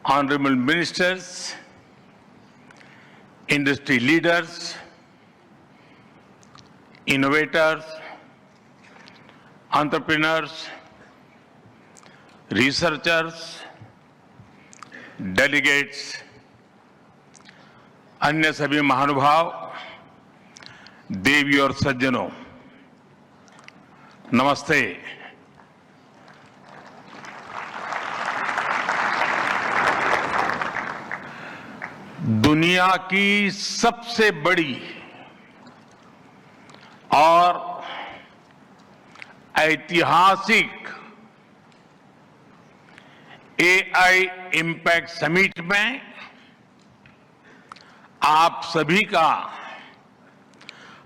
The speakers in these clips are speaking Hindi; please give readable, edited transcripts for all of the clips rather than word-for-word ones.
honorable ministers, industry leaders, innovators, entrepreneurs, researchers, delegates, अन्य सभी महानुभाव, देवी और सज्जनों, नमस्ते। दुनिया की सबसे बड़ी और ऐतिहासिक एआई इम्पैक्ट समिट में आप सभी का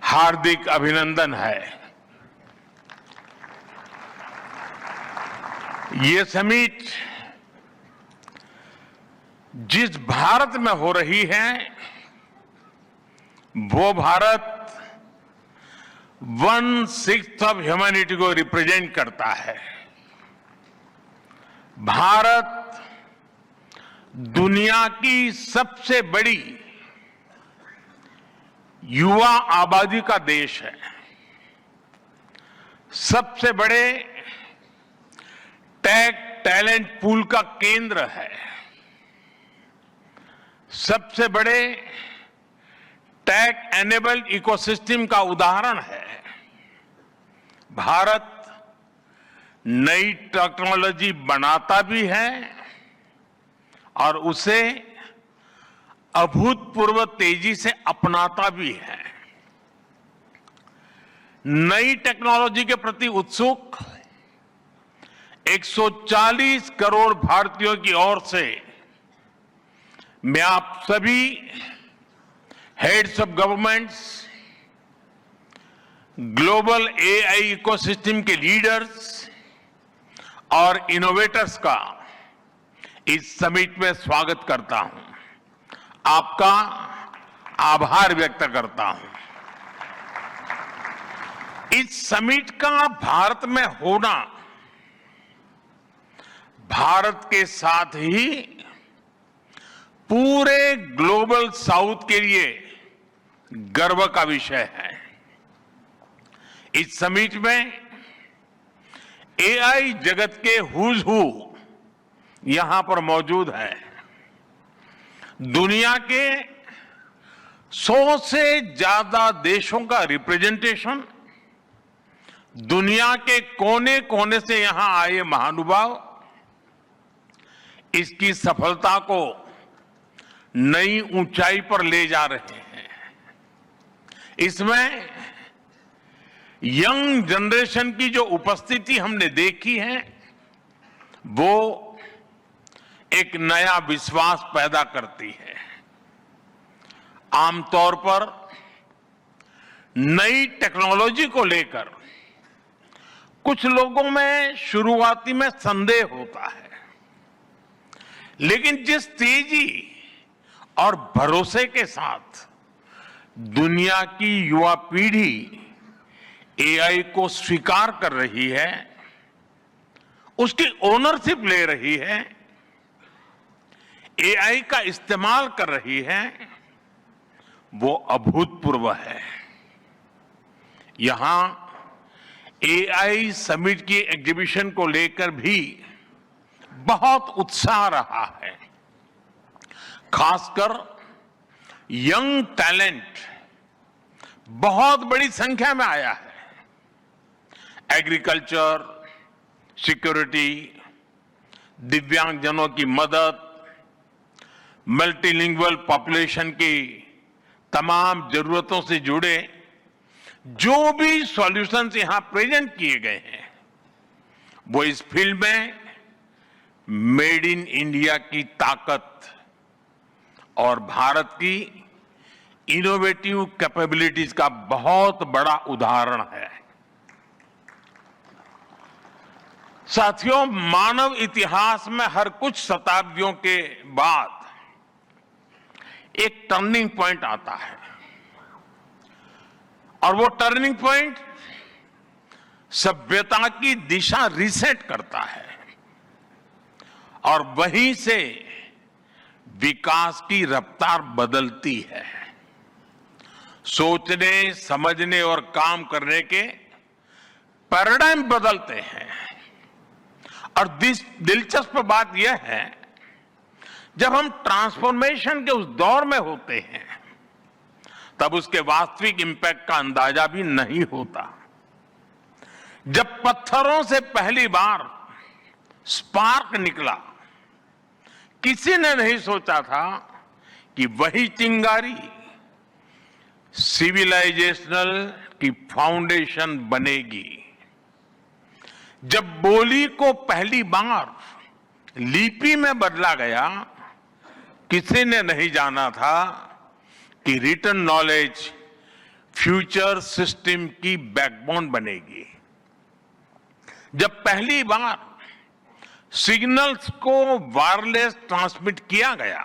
हार्दिक अभिनंदन है। ये समिट जिस भारत में हो रही है वो भारत 1/6 ऑफ ह्यूमैनिटी को रिप्रेजेंट करता है। भारत दुनिया की सबसे बड़ी युवा आबादी का देश है, सबसे बड़े टेक टैलेंट पूल का केंद्र है, सबसे बड़े टेक एनेबल्ड इकोसिस्टम का उदाहरण है। भारत नई टेक्नोलॉजी बनाता भी है और उसे अभूतपूर्व तेजी से अपनाता भी है। नई टेक्नोलॉजी के प्रति उत्सुक 140 करोड़ भारतीयों की ओर से मैं आप सभी heads of governments, global AI ecosystem के लीडर्स और इनोवेटर्स का इस समिट में स्वागत करता हूं, आपका आभार व्यक्त करता हूं। इस समिट का भारत में होना भारत के साथ ही पूरे ग्लोबल साउथ के लिए गर्व का विषय है। इस समिट में एआई जगत के हुज हू यहां पर मौजूद है। दुनिया के 100 से ज्यादा देशों का रिप्रेजेंटेशन, दुनिया के कोने कोने से यहां आए महानुभाव इसकी सफलता को नई ऊंचाई पर ले जा रहे हैं। इसमें यंग जनरेशन की जो उपस्थिति हमने देखी है वो एक नया विश्वास पैदा करती है। आमतौर पर नई टेक्नोलॉजी को लेकर कुछ लोगों में शुरुआती में संदेह होता है, लेकिन जिस तेजी और भरोसे के साथ दुनिया की युवा पीढ़ी एआई को स्वीकार कर रही है, उसकी ओनरशिप ले रही है, एआई का इस्तेमाल कर रही है, वो अभूतपूर्व है। यहां एआई समिट की एग्जीबिशन को लेकर भी बहुत उत्साह रहा है। खासकर यंग टैलेंट बहुत बड़ी संख्या में आया है। एग्रीकल्चर, सिक्योरिटी, दिव्यांगजनों की मदद, मल्टीलिंगुअल पॉपुलेशन की तमाम जरूरतों से जुड़े जो भी सॉल्यूशंस यहां प्रेजेंट किए गए हैं वो इस फील्ड में मेड इन इंडिया की ताकत और भारत की इनोवेटिव कैपेबिलिटीज का बहुत बड़ा उदाहरण है। साथियों, मानव इतिहास में हर कुछ शताब्दियों के बाद एक टर्निंग पॉइंट आता है और वो टर्निंग पॉइंट सभ्यता की दिशा रीसेट करता है और वहीं से विकास की रफ्तार बदलती है। सोचने, समझने और काम करने के पैराडाइम बदलते हैं। और दिलचस्प बात यह है, जब हम ट्रांसफॉर्मेशन के उस दौर में होते हैं तब उसके वास्तविक इंपैक्ट का अंदाजा भी नहीं होता। जब पत्थरों से पहली बार स्पार्क निकला, किसी ने नहीं सोचा था कि वही चिंगारी सिविलाइजेशनल की फाउंडेशन बनेगी। जब बोली को पहली बार लिपि में बदला गया, किसी ने नहीं जाना था कि रिटन नॉलेज फ्यूचर सिस्टम की बैकबोन बनेगी। जब पहली बार सिग्नल्स को वायरलेस ट्रांसमिट किया गया,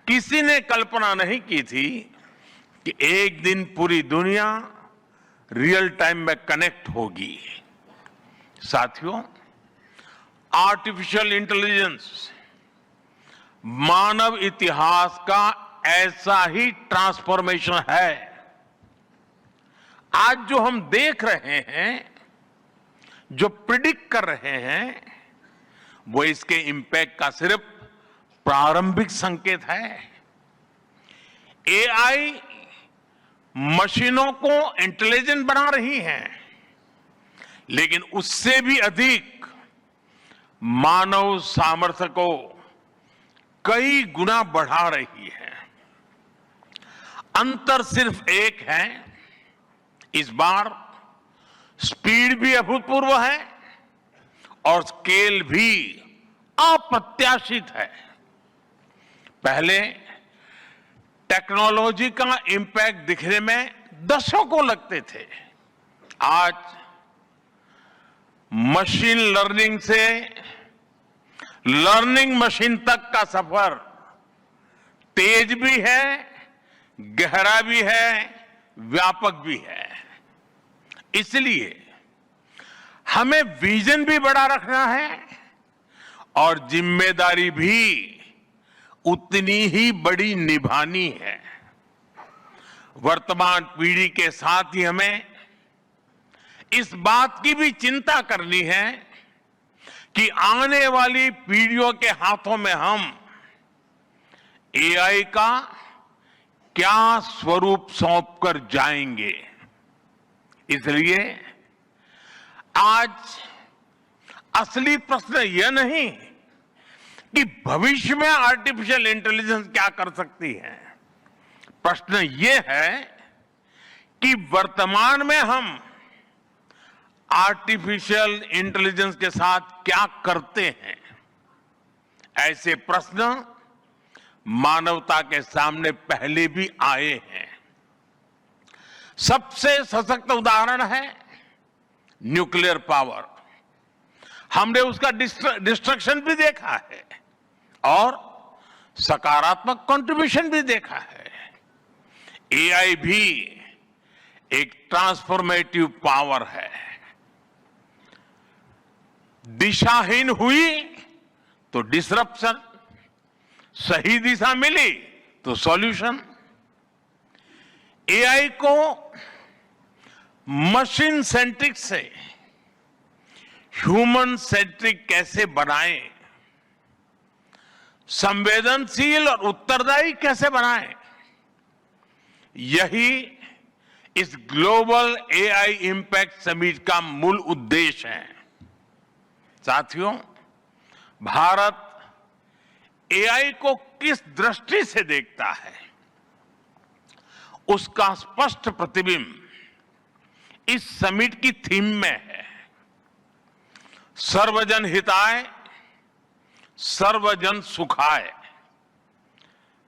किसी ने कल्पना नहीं की थी कि एक दिन पूरी दुनिया रियल टाइम में कनेक्ट होगी। साथियों, आर्टिफिशियल इंटेलिजेंस मानव इतिहास का ऐसा ही ट्रांसफॉर्मेशन है। आज जो हम देख रहे हैं, जो प्रिडिक्ट कर रहे हैं, वो इसके इंपैक्ट का सिर्फ प्रारंभिक संकेत है। एआई मशीनों को इंटेलिजेंट बना रही है, लेकिन उससे भी अधिक मानव सामर्थ्य को कई गुना बढ़ा रही है। अंतर सिर्फ एक है, इस बार स्पीड भी अभूतपूर्व है और स्केल भी अप्रत्याशित है। पहले टेक्नोलॉजी का इंपैक्ट दिखने में दशकों लगते थे। आज मशीन लर्निंग से लर्निंग मशीन तक का सफर तेज भी है, गहरा भी है, व्यापक भी है। इसलिए हमें विजन भी बड़ा रखना है और जिम्मेदारी भी उतनी ही बड़ी निभानी है। वर्तमान पीढ़ी के साथ ही हमें इस बात की भी चिंता करनी है कि आने वाली पीढ़ियों के हाथों में हम एआई का क्या स्वरूप सौंप कर जाएंगे। इसलिए आज असली प्रश्न यह नहीं कि भविष्य में आर्टिफिशियल इंटेलिजेंस क्या कर सकती है। प्रश्न यह है कि वर्तमान में हम आर्टिफिशियल इंटेलिजेंस के साथ क्या करते हैं। ऐसे प्रश्न मानवता के सामने पहले भी आए हैं। सबसे सशक्त उदाहरण है न्यूक्लियर पावर। हमने उसका डिस्ट्रक्शन भी देखा है और सकारात्मक कंट्रीब्यूशन भी देखा है। एआई भी एक ट्रांसफॉर्मेटिव पावर है। दिशाहीन हुई तो डिसरप्शन, सही दिशा मिली तो सॉल्यूशन। एआई को मशीन सेंट्रिक से ह्यूमन सेंट्रिक कैसे बनाएं, संवेदनशील और उत्तरदायी कैसे बनाएं, यही इस ग्लोबल एआई इंपैक्ट समिट का मूल उद्देश्य है। साथियों, भारत एआई को किस दृष्टि से देखता है, उसका स्पष्ट प्रतिबिंब इस समिट की थीम में है। सर्वजन हिताय, सर्वजन सुखाय,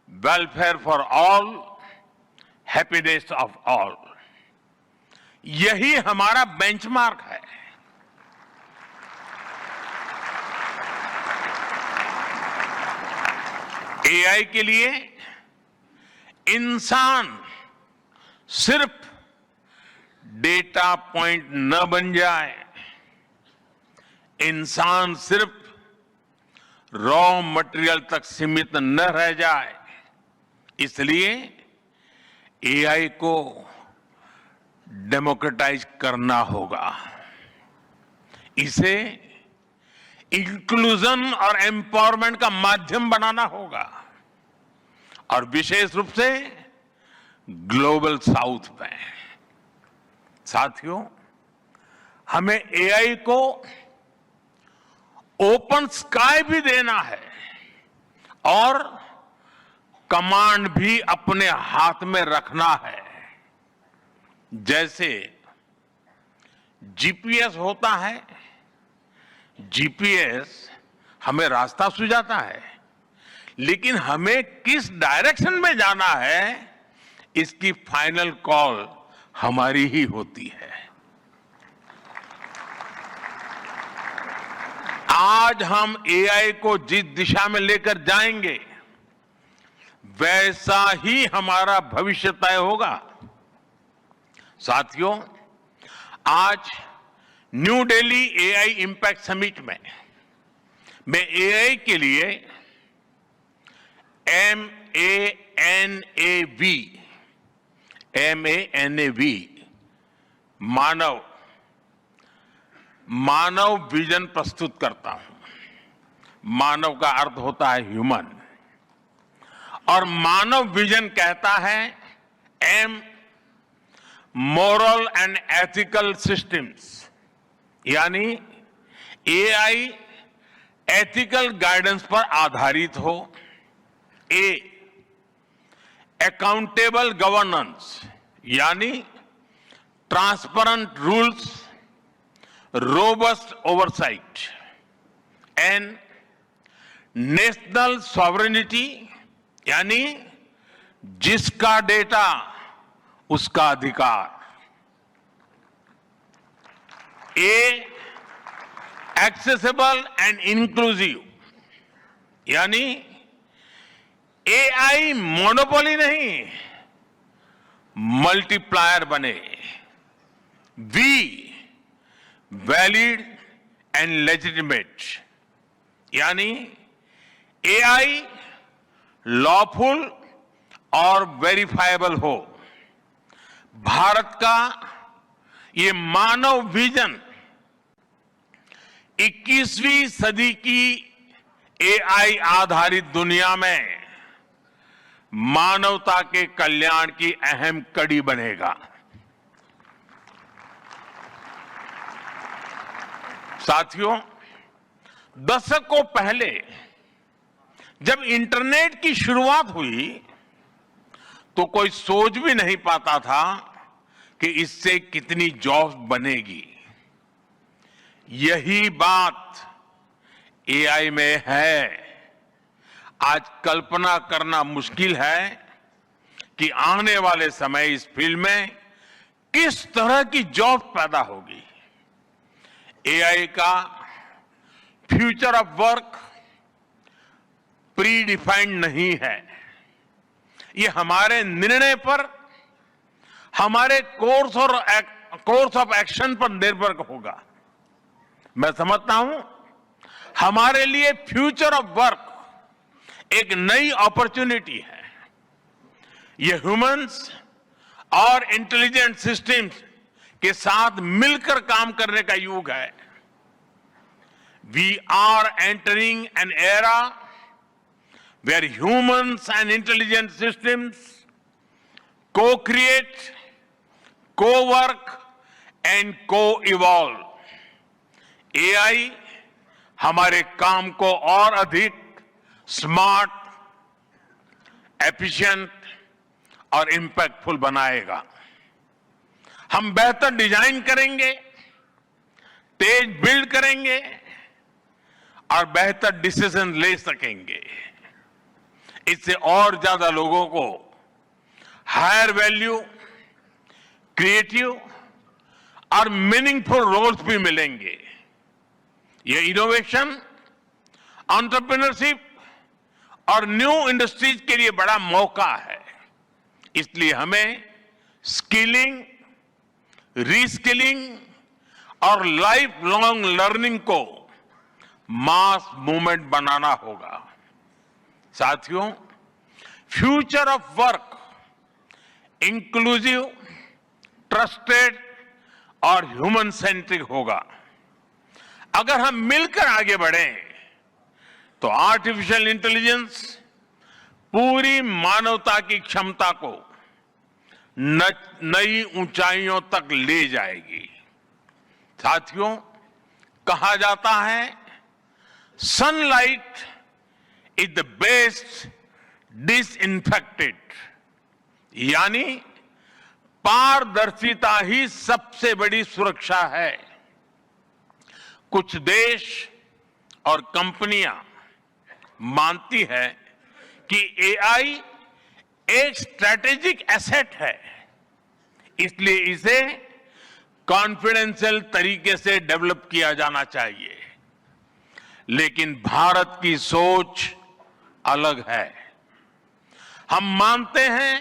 welfare for all, happiness of all. यही हमारा बेंचमार्क है। एआई के लिए इंसान सिर्फ डेटा पॉइंट न बन जाए, इंसान सिर्फ रॉ मटेरियल तक सीमित न रह जाए, इसलिए एआई को डेमोक्रेटाइज करना होगा। इसे इंक्लूजन और एम्पावरमेंट का माध्यम बनाना होगा और विशेष रूप से ग्लोबल साउथ में। साथियों, हमें एआई को ओपन स्काई भी देना है और कमांड भी अपने हाथ में रखना है। जैसे जीपीएस होता है, जीपीएस हमें रास्ता सुझाता है, लेकिन हमें किस डायरेक्शन में जाना है इसकी फाइनल कॉल हमारी ही होती है। आज हम एआई को जिस दिशा में लेकर जाएंगे वैसा ही हमारा भविष्य तय होगा। साथियों, आज new Delhi AI impact summit में मैं एआई के लिए MANAV मानव विजन प्रस्तुत करता हूं। मानव का अर्थ होता है ह्यूमन, और मानव विजन कहता है M moral and ethical systems, यानी एआई एथिकल गाइडेंस पर आधारित हो। A अकाउंटेबल गवर्नेंस, यानी transparent rules, robust oversight. N national sovereignty, यानी जिसका डेटा उसका अधिकार। A एक्सेसिबल एंड इंक्लूसिव, यानी एआई मोनोपोली नहीं, मल्टीप्लायर बने। V वैलिड एंड लेजिटिमेट, यानी एआई लॉफुल और वेरीफाइबल हो। भारत का ये मानव विजन 21वीं सदी की एआई आधारित दुनिया में मानवता के कल्याण की अहम कड़ी बनेगा। साथियों, दशकों पहले जब इंटरनेट की शुरुआत हुई तो कोई सोच भी नहीं पाता था कि इससे कितनी जॉब्स बनेगी। यही बात एआई में है। आज कल्पना करना मुश्किल है कि आने वाले समय इस फील्ड में किस तरह की जॉब पैदा होगी। एआई का future of work pre defined नहीं है। ये हमारे निर्णय पर, हमारे कोर्स ऑफ एक्शन पर निर्भर होगा। मैं समझता हूं हमारे लिए फ्यूचर ऑफ वर्क एक नई अपॉर्चुनिटी है। ये ह्यूमंस और इंटेलिजेंट सिस्टम्स के साथ मिलकर काम करने का युग है। We are entering an era where humans and intelligent systems co-create, co-work and co-evolve। AI हमारे काम को और अधिक स्मार्ट, एफिशिएंट और इंपैक्टफुल बनाएगा। हम बेहतर डिजाइन करेंगे, तेज बिल्ड करेंगे और बेहतर डिसीजन ले सकेंगे। इससे और ज्यादा लोगों को हायर वैल्यू, क्रिएटिव और मीनिंगफुल रोल्स भी मिलेंगे। ये इनोवेशन, एंटरप्रेन्योरशिप और न्यू इंडस्ट्रीज के लिए बड़ा मौका है। इसलिए हमें स्किलिंग, रीस्किलिंग और लाइफ लॉन्ग लर्निंग को मास मूवमेंट बनाना होगा। साथियों, future of work inclusive, trusted और ह्यूमन सेंट्रिक होगा। अगर हम मिलकर आगे बढ़ें तो आर्टिफिशियल इंटेलिजेंस पूरी मानवता की क्षमता को नई ऊंचाइयों तक ले जाएगी। साथियों, कहा जाता है sunlight is the best disinfected, यानी पारदर्शिता ही सबसे बड़ी सुरक्षा है। कुछ देश और कंपनियां मानती है कि एआई एक स्ट्रैटेजिक एसेट है, इसलिए इसे कॉन्फिडेंशियल तरीके से डेवलप किया जाना चाहिए। लेकिन भारत की सोच अलग है। हम मानते हैं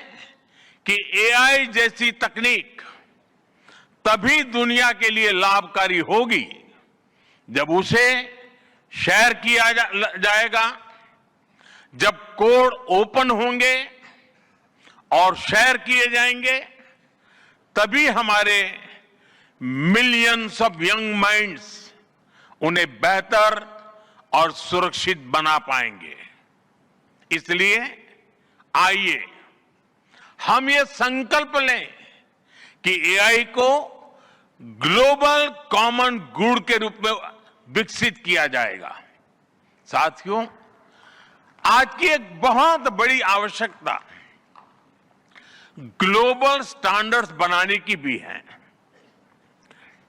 कि एआई जैसी तकनीक तभी दुनिया के लिए लाभकारी होगी जब उसे शेयर किया जाएगा, जब कोड ओपन होंगे और शेयर किए जाएंगे, तभी हमारे मिलियंस ऑफ यंग माइंड्स उन्हें बेहतर और सुरक्षित बना पाएंगे। इसलिए आइए हम ये संकल्प लें कि एआई को ग्लोबल कॉमन गुड के रूप में विकसित किया जाएगा। साथियों, आज की एक बहुत बड़ी आवश्यकता ग्लोबल स्टैंडर्ड्स बनाने की भी है।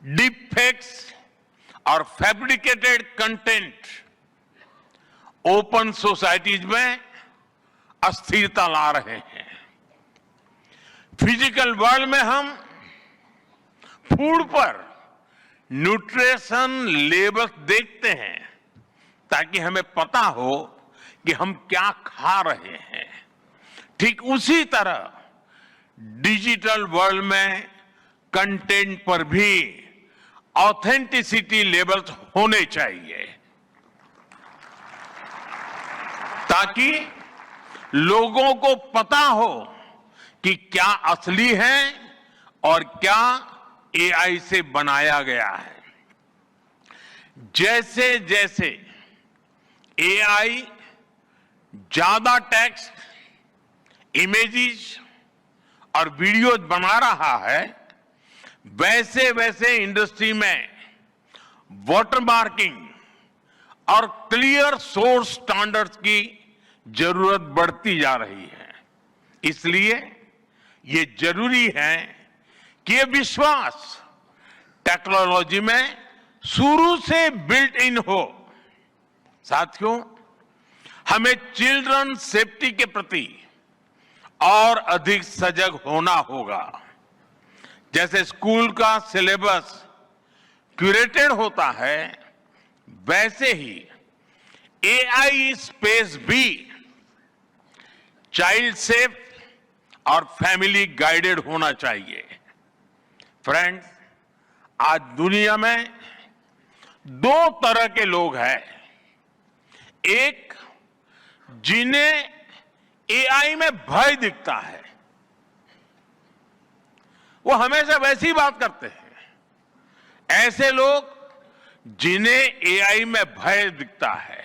डीप फेक्स और फैब्रिकेटेड कंटेंट ओपन सोसाइटीज में अस्थिरता ला रहे हैं। फिजिकल वर्ल्ड में हम फूड पर न्यूट्रिशन लेबल्स देखते हैं ताकि हमें पता हो कि हम क्या खा रहे हैं। ठीक उसी तरह डिजिटल वर्ल्ड में कंटेंट पर भी ऑथेंटिसिटी लेबल्स होने चाहिए ताकि लोगों को पता हो कि क्या असली है और क्या एआई से बनाया गया है। जैसे जैसे एआई ज्यादा टेक्स्ट, इमेजेस और वीडियोज बना रहा है, वैसे वैसे इंडस्ट्री में वाटरमार्किंग और क्लियर सोर्स स्टैंडर्ड्स की जरूरत बढ़ती जा रही है। इसलिए ये जरूरी है कि ये विश्वास टेक्नोलॉजी में शुरू से बिल्ट इन हो। साथियों, हमें चिल्ड्रन सेफ्टी के प्रति और अधिक सजग होना होगा। जैसे स्कूल का सिलेबस क्यूरेटेड होता है, वैसे ही एआई स्पेस भी चाइल्ड सेफ और फैमिली गाइडेड होना चाहिए। फ्रेंड्स, आज दुनिया में दो तरह के लोग हैं। एक, जिन्हें एआई में भय दिखता है, वो हमेशा वैसी बात करते हैं। ऐसे लोग जिन्हें एआई में भय दिखता है,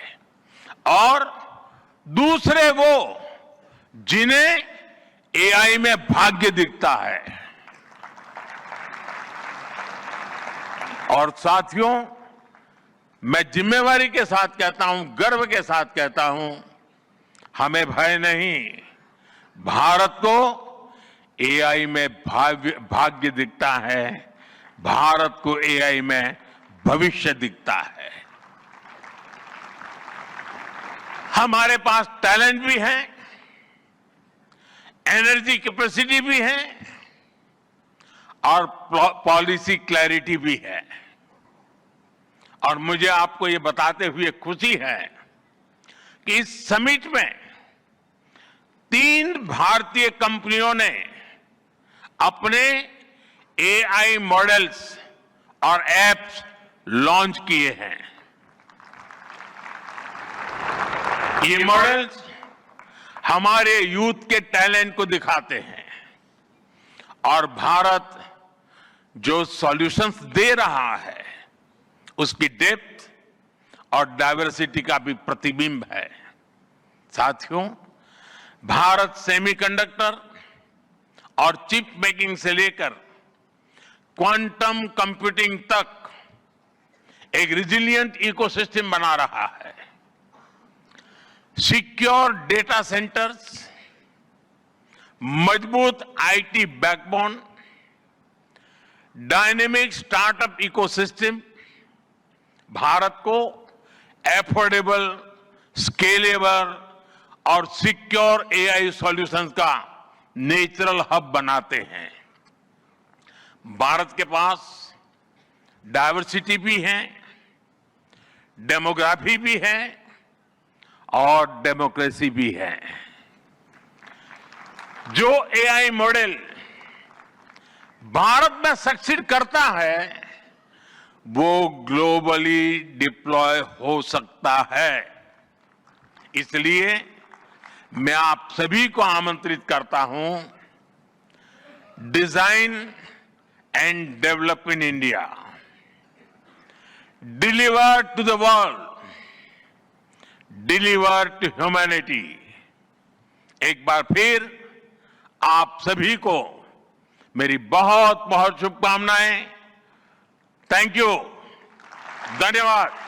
और दूसरे वो जिन्हें एआई में भाग्य दिखता है। और साथियों, मैं जिम्मेवारी के साथ कहता हूं, गर्व के साथ कहता हूं, हमें भय नहीं, भारत को एआई में भाग्य दिखता है, भारत को एआई में भविष्य दिखता है। हमारे पास टैलेंट भी है, एनर्जी कैपेसिटी भी है और पॉलिसी क्लैरिटी भी है। और मुझे आपको ये बताते हुए खुशी है कि इस समिट में 3 भारतीय कंपनियों ने अपने एआई मॉडल्स और एप्स लॉन्च किए हैं। ये मॉडल्स हमारे यूथ के टैलेंट को दिखाते हैं और भारत जो सॉल्यूशंस दे रहा है उसकी डेप्थ और डाइवर्सिटी का भी प्रतिबिंब है। साथियों, भारत सेमीकंडक्टर और चिप मेकिंग से लेकर क्वांटम कंप्यूटिंग तक एक रिजिलियंट इकोसिस्टम बना रहा है। सिक्योर डेटा सेंटर्स, मजबूत IT backbone, dynamic startup ecosystem Bharat को एफोर्डेबल, स्केलेबल और सिक्योर एआई सॉल्यूशंस का नेचुरल हब बनाते हैं। भारत के पास डाइवर्सिटी भी है, डेमोग्राफी भी है और डेमोक्रेसी भी है। जो एआई मॉडल भारत में सक्सीड करता है वो ग्लोबली डिप्लॉय हो सकता है। इसलिए मैं आप सभी को आमंत्रित करता हूं, design and develop in India, deliver to the world, deliver to humanity. एक बार फिर आप सभी को मेरी बहुत बहुत शुभकामनाएं। थैंक यू, धन्यवाद।